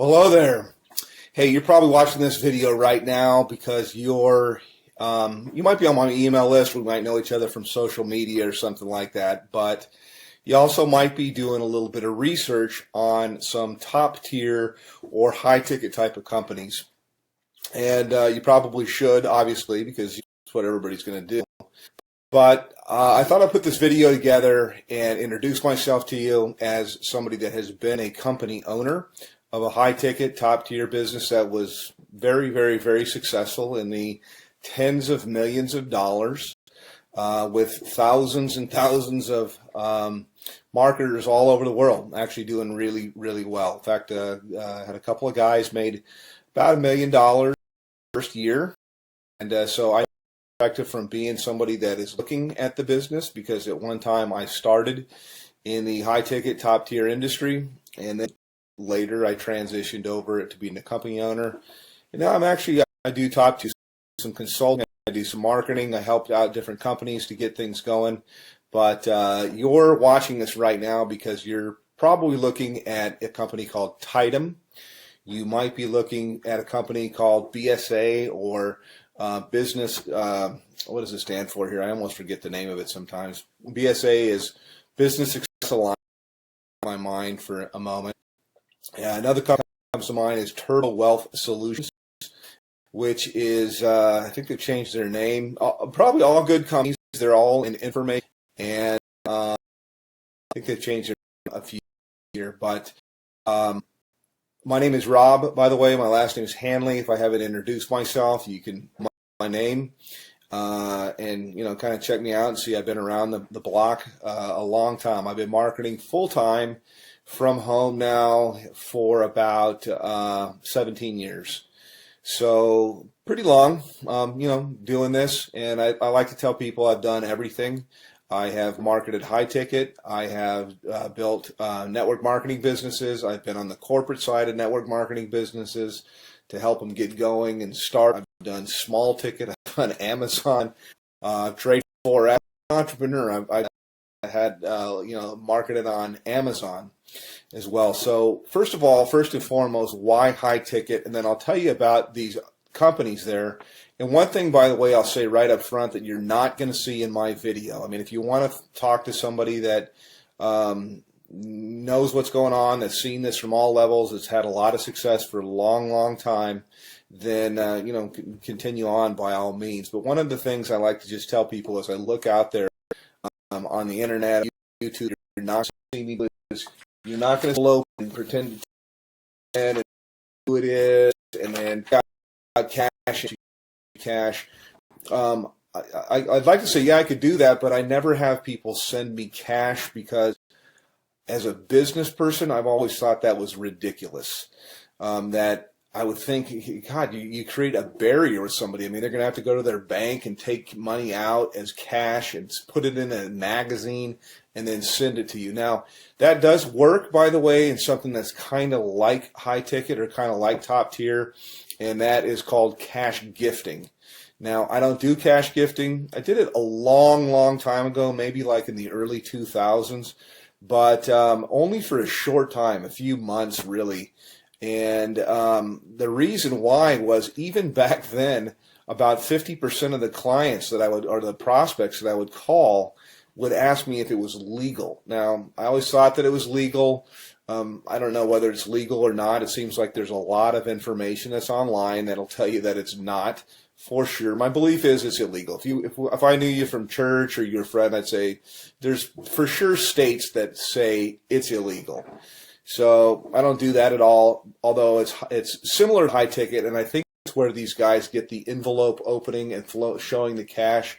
Hello there. Hey, you're probably watching this video right now because you might be on my email list. We might know each other from social media or something like that. But you also might be doing a little bit of research on some top tier or high ticket type of companies. And you probably should, obviously, because that's what everybody's going to do. But I thought I'd put this video together and introduce myself to you as somebody that has been a company owner of a high-ticket, top-tier business that was very, very, very successful in the tens of millions of dollars with thousands and thousands of marketers all over the world, actually doing really, really well. In fact, I had a couple of guys made about $1 million first year, and so I perspective from being somebody that is looking at the business, because at one time I started in the high-ticket, top-tier industry, and then later I transitioned over to being a company owner. And now I do talk to some consulting, I do some marketing, I helped out different companies to get things going. But you're watching this right now because you're probably looking at a company called Tidem. You might be looking at a company called BSA or business, what does it stand for here? I almost forget the name of it sometimes. BSA is Business Success Alliance in my mind for a moment. Another company that comes to mind is Tidom Wealth Solutions, which is, I think they've changed their name. Probably all good companies. They're all in information, and I think they've changed a few here. But my name is Rob, by the way. My last name is Hanley. If I haven't introduced myself, you can my name and kind of check me out and see. I've been around the block a long time. I've been marketing full time from home now for about 17 years. So pretty long, doing this. And I like to tell people I've done everything. I have marketed high ticket. I have built network marketing businesses. I've been on the corporate side of network marketing businesses to help them get going and start. I've done small ticket. I've done Amazon, trade for as an entrepreneur. I had marketed on Amazon as well. So first and foremost, why high ticket? And then I'll tell you about these companies there. And one thing, by the way, I'll say right up front that you're not going to see in my video. I mean, if you want to talk to somebody that knows what's going on, that's seen this from all levels, that's had a lot of success for a long, long time, then continue on by all means. But one of the things I like to just tell people as I look out there on the internet, YouTube, you're not going to see me. You're not going to slow and pretend and who it is, and then got cash. I'd like to say, yeah, I could do that, but I never have people send me cash because as a business person, I've always thought that was ridiculous. That I would think, God, you create a barrier with somebody. I mean, they're going to have to go to their bank and take money out as cash and put it in a magazine and then send it to you. Now, that does work, by the way, in something that's kind of like high ticket or kind of like top tier, and that is called cash gifting. Now, I don't do cash gifting. I did it a long, long time ago, maybe like in the early 2000s, but only for a short time, a few months really. And the reason why was even back then, about 50% of the clients that I would, or the prospects that I would call, would ask me if it was legal. Now, I always thought that it was legal. I don't know whether it's legal or not. It seems like there's a lot of information that's online that'll tell you that it's not for sure. My belief is it's illegal. If I knew you from church or you're a friend, I'd say there's for sure states that say it's illegal. So I don't do that at all, although it's similar to high ticket, and I think it's where these guys get the envelope opening and showing the cash.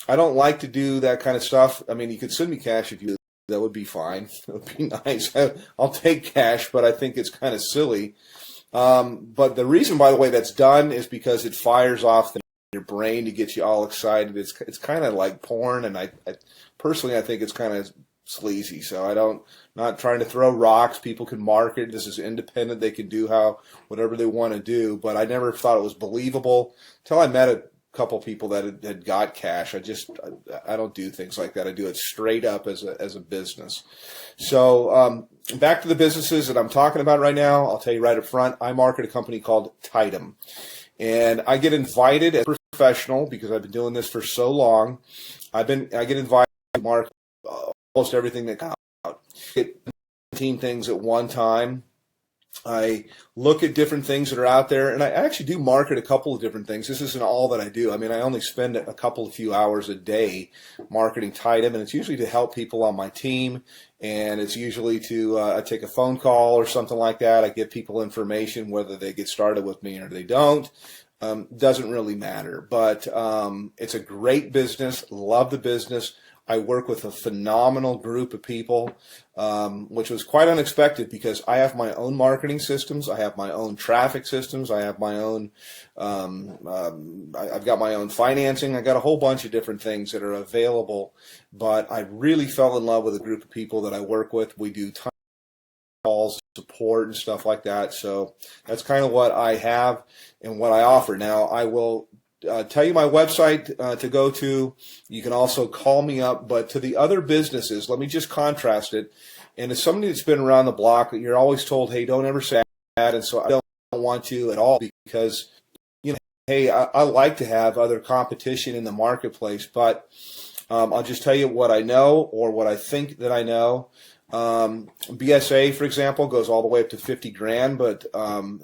I don't like to do that kind of stuff. I mean, you could send me cash if you, that would be fine. It would be nice. I'll take cash, but I think it's kind of silly. But the reason, by the way, that's done is because it fires off your brain to get you all excited. It's kind of like porn, and I personally, I think it's kind of sleazy. So not trying to throw rocks. People can market. This is independent. They can do whatever they want to do. But I never thought it was believable until I met a couple people that had got cash. I don't do things like that. I do it straight up as a business. So back to the businesses that I'm talking about right now. I'll tell you right up front, I market a company called Tidem. And I get invited as a professional, because I've been doing this for so long. I get invited to market almost everything that comes out. Get 17 things at one time. I look at different things that are out there, and I actually do market a couple of different things. This isn't all that I do. I mean, I only spend a few hours a day marketing Tidem, and it's usually to help people on my team, and it's usually to I take a phone call or something like that. I give people information, whether they get started with me or they don't. Doesn't really matter, but it's a great business. Love the business. I work with a phenomenal group of people, which was quite unexpected, because I have my own marketing systems. I have my own traffic systems. I have my own, I've got my own financing. I got a whole bunch of different things that are available, but I really fell in love with a group of people that I work with. We do tons of calls, support, and stuff like that. So that's kind of what I have and what I offer. Now, I will tell you my website to go to. You can also call me up. But to the other businesses, let me just contrast it. And as somebody that's been around the block, you're always told, hey, don't ever say that. And so I don't want to at all, because, hey, I like to have other competition in the marketplace. But I'll just tell you what I know, or what I think that I know. BSA, for example, goes all the way up to 50 grand, but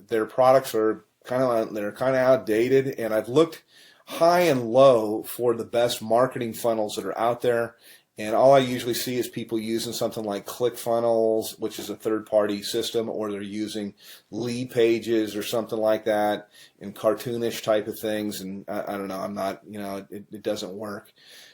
their products are kind of outdated, and I've looked high and low for the best marketing funnels that are out there, and all I usually see is people using something like ClickFunnels, which is a third-party system, or they're using lead pages or something like that, and cartoonish type of things, and I don't know, I'm not, it doesn't work.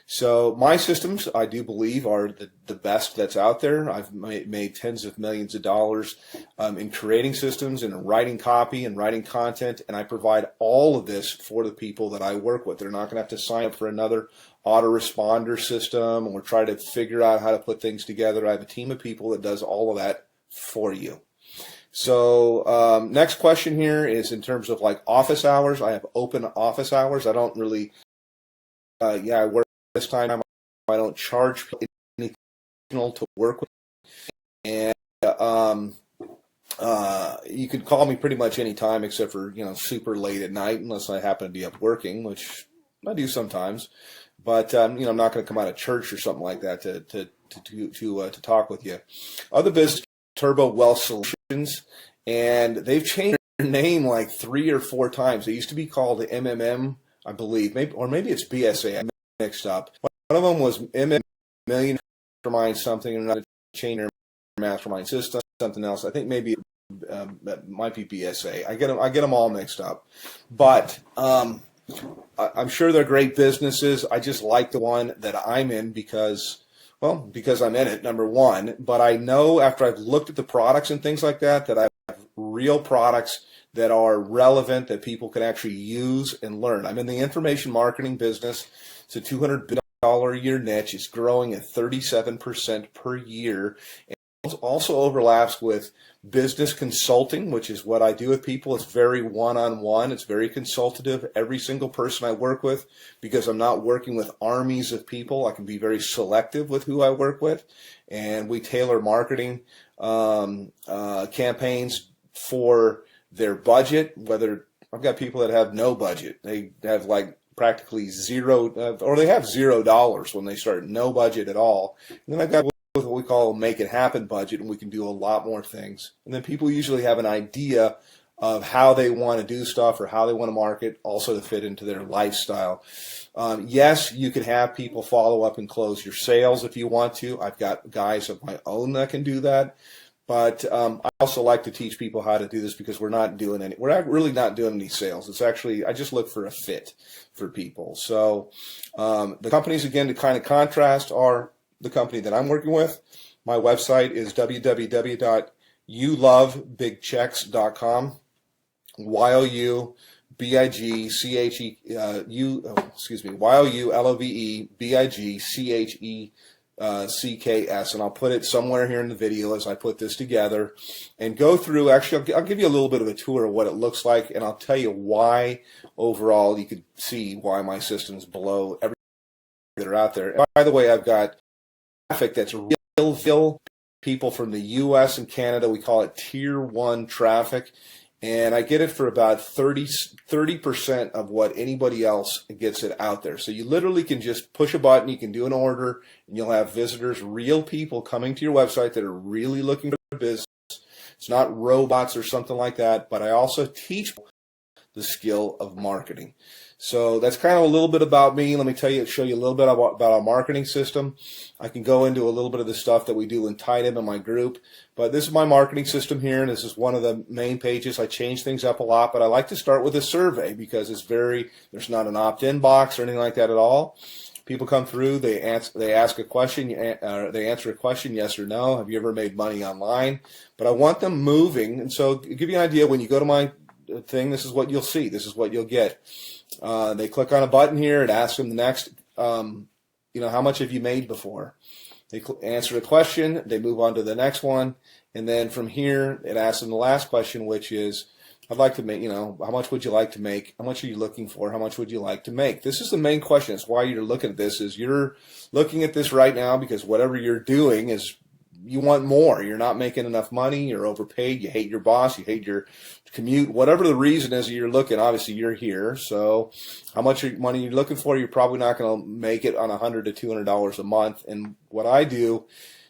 So my systems, I do believe, are the best that's out there. I've made tens of millions of dollars in creating systems and in writing copy and writing content, and I provide all of this for the people that I work with. They're not going to have to sign up for another autoresponder system or try to figure out how to put things together. I have a team of people that does all of that for you. So next question here is in terms of like office hours. I have open office hours. I don't really, I work this time. I don't charge anything to work with, and you can call me pretty much any time except for super late at night, unless I happen to be up working, which I do sometimes. But I'm not going to come out of church or something like that to talk with you. Other business, Turbo Wealth Solutions, and they've changed their name like 3 or 4 times. They used to be called MMM, I believe, maybe it's BSA. I mixed up. One of them was Million Mastermind something, and another Chain Mastermind System, something else. I think maybe it might be BSA. I get them all mixed up. But I'm sure they're great businesses. I just like the one that I'm in because I'm in it, number one. But I know after I've looked at the products and things like that I have real products that are relevant, that people can actually use and learn. I'm in the information marketing business. It's a $200 billion a year niche. It's growing at 37% per year. And it also overlaps with business consulting, which is what I do with people. It's very one-on-one. It's very consultative. Every single person I work with, because I'm not working with armies of people, I can be very selective with who I work with. And we tailor marketing campaigns for their budget. Whether I've got people that have no budget, they have like practically zero, or they have $0 when they start, no budget at all. And then I've got what we call a make it happen budget, and we can do a lot more things. And then people usually have an idea of how they want to do stuff or how they want to market, also to fit into their lifestyle. Yes, you can have people follow up and close your sales if you want to. I've got guys of my own that can do that. But I also like to teach people how to do this, because we're not really not doing any sales. It's actually, I just look for a fit for people. So the companies, again, to kind of contrast, are the company that I'm working with. My website is www.youlovebigchecks.com. YOULOVEBIGCHECKS, and I'll put it somewhere here in the video as I put this together and go through. Actually, I'll give you a little bit of a tour of what it looks like, and I'll tell you why overall. You could see why my systems below everything that are out there. And by the way, I've got traffic that's real people from the US and Canada. We call it tier 1 traffic. And I get it for about 30% of what anybody else gets it out there. So you literally can just push a button, you can do an order, and you'll have visitors, real people coming to your website that are really looking for business. It's not robots or something like that, but I also teach the skill of marketing. So that's kind of a little bit about me. Let me show you a little bit about our marketing system. I can go into a little bit of the stuff that we do in Tidem in my group, but this is my marketing system here, and this is one of the main pages. I change things up a lot, but I like to start with a survey because there's not an opt-in box or anything like that at all. People come through, they ask a question, they answer a question, yes or no. Have you ever made money online? But I want them moving, and so to give you an idea, when you go to my thing, this is what you'll see. This is what you'll get. They click on a button here. It asks them the next, how much have you made before? They answer the question. They move on to the next one. And then from here, it asks them the last question, which is, I'd like to make, how much would you like to make? How much are you looking for? How much would you like to make? This is the main question. It's why you're looking at this, is you're looking at this right now because whatever you're doing is you want more. You're not making enough money. You're overpaid. You hate your boss. You hate your commute. Whatever the reason is that you're looking, obviously you're here. So how much money you're looking for, you're probably not going to make it on $100 to $200 a month. And what I do,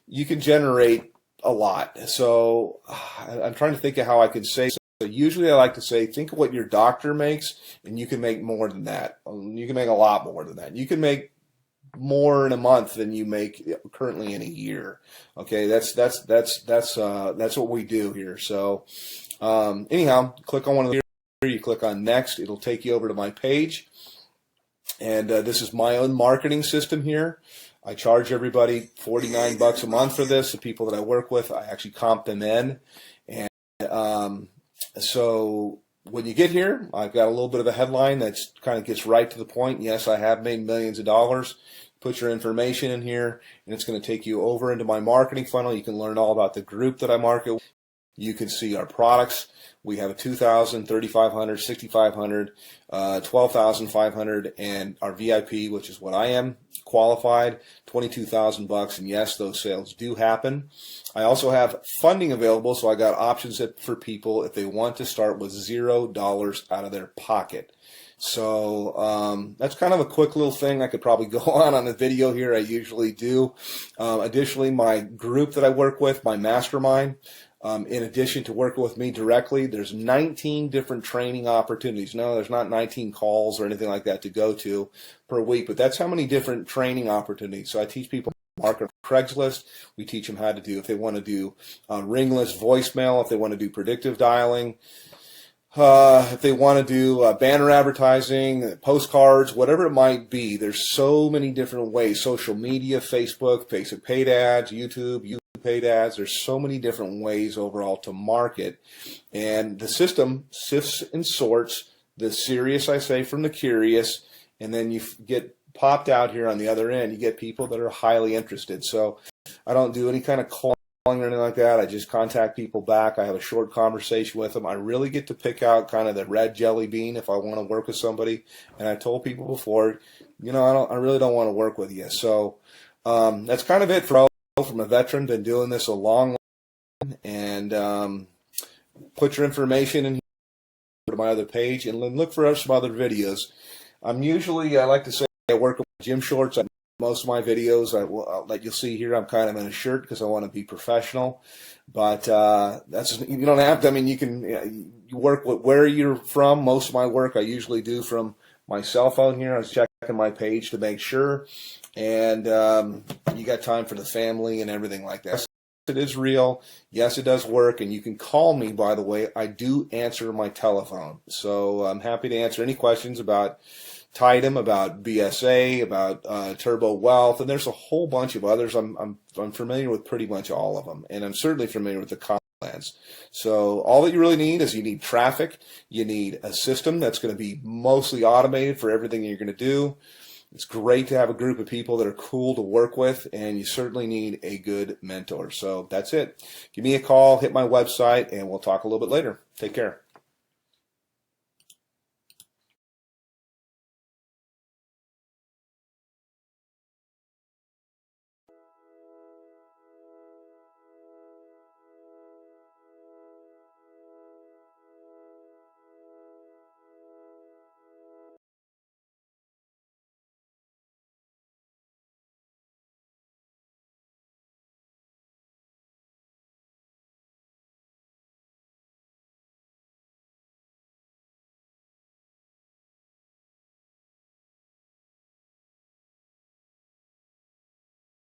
you can generate a lot. So I'm trying to think of how I could say. So usually I like to say, think of what your doctor makes, and you can make more than that. You can make a lot more than that. You can make more in a month than you make currently in a year. Okay, that's what we do here. So anyhow, click on one of the here, you click on next, it'll take you over to my page, and this is my own marketing system here. I charge everybody $49 a month for this. The people that I work with, I actually comp them in, and so when you get here, I've got a little bit of a headline that kind of gets right to the point. Yes, I have made millions of dollars. Put your information in here, and it's going to take you over into my marketing funnel. You can learn all about the group that I market. You can see our products. We have a $2,000, $3,500, $6,500, $12,500, and our VIP, which is what I am, qualified, $22,000. And yes, those sales do happen. I also have funding available, so I got options for people if they want to start with $0 out of their pocket. So that's kind of a quick little thing. I could probably go on a video here. I usually do. Additionally, my group that I work with, my mastermind, in addition to working with me directly, there's 19 different training opportunities. No, there's not 19 calls or anything like that to go to per week, but that's how many different training opportunities. So I teach people market Craigslist. We teach them how to do, if they want to do ringless voicemail, if they want to do predictive dialing, if they want to do banner advertising, postcards, whatever it might be. There's so many different ways. Social media, Facebook paid ads, YouTube paid ads. There's so many different ways overall to market. And the system sifts and sorts the serious, I say, from the curious, and then you get popped out here on the other end. You get people that are highly interested. So I don't do any kind of calling or anything like that. I just contact people back. I have a short conversation with them. I really get to pick out kind of the red jelly bean if I want to work with somebody. And I told people before, I really don't want to work with you. So that's kind of it from a veteran. Been doing this a long time. And put your information in here to my other page and look for some other videos. I like to say I work with gym shorts. Most of my videos that you'll see here, I'm kind of in a shirt because I want to be professional. But you don't have to. I mean, you work with where you're from. Most of my work I usually do from my cell phone here. I was checking my page to make sure. And you got time for the family and everything like that. It is real. Yes, it does work. And you can call me, by the way. I do answer my telephone. So I'm happy to answer any questions about Tidem, about BSA, about Turbo Wealth, and there's a whole bunch of others. I'm familiar with pretty much all of them, and I'm certainly familiar with the comp plans. So all that you really need is you need traffic. You need a system that's going to be mostly automated for everything you're going to do. It's great to have a group of people that are cool to work with, and you certainly need a good mentor. So that's it. Give me a call, hit my website, and we'll talk a little bit later. Take care.